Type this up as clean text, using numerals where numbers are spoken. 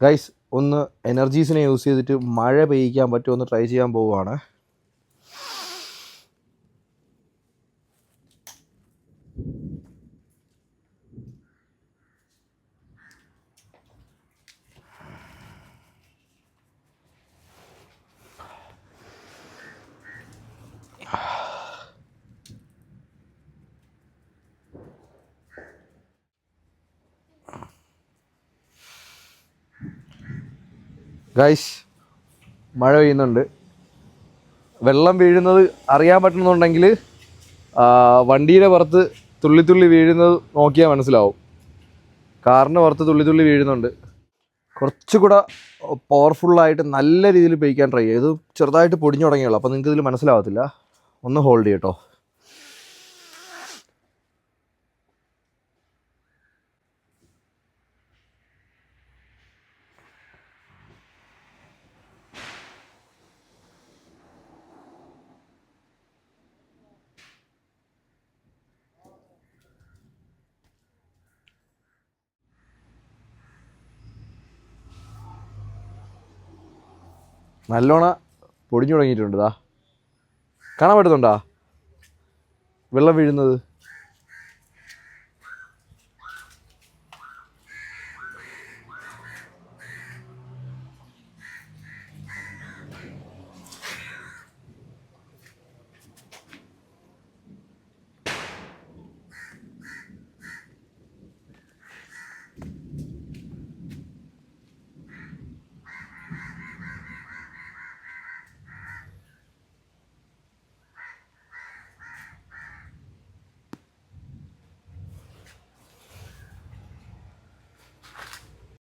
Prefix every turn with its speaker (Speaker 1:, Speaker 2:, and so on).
Speaker 1: Guys ഒന്ന് എനർജീസിനെ use ചെയ്തിട്ട് മഴ പെയ്യിക്കാൻ പറ്റുമോ എന്ന് ട്രൈ ചെയ്യാൻ പോവുകയാണ്. ഗൈസ് മഴ പെയ്യുന്നുണ്ട്. വെള്ളം വീഴുന്നത് അറിയാൻ പറ്റുന്നുണ്ടെങ്കിൽ വണ്ടിയുടെ പുറത്ത് തുള്ളി തുള്ളി വീഴുന്നത് നോക്കിയാൽ മനസ്സിലാവും. കാറിൻ്റെ പുറത്ത് തുള്ളി തുള്ളി വീഴുന്നുണ്ട്. കുറച്ചുകൂടെ പവർഫുള്ളായിട്ട് നല്ല രീതിയിൽ പെയ്ക്കാൻ ട്രൈ ചെയ്യും. ഇത് ചെറുതായിട്ട് പൊടിഞ്ഞു തുടങ്ങിയുള്ളൂ, അപ്പോൾ നിങ്ങൾക്ക് ഇതിൽ മനസ്സിലാവത്തില്ല. ഒന്ന് ഹോൾഡ് ചെയ്യട്ടോ. നല്ലോണം പൊടിഞ്ഞു തുടങ്ങിയിട്ടുണ്ട്. കാണാൻ പറ്റുന്നുണ്ടോ വെള്ളം വീഴുന്നത്?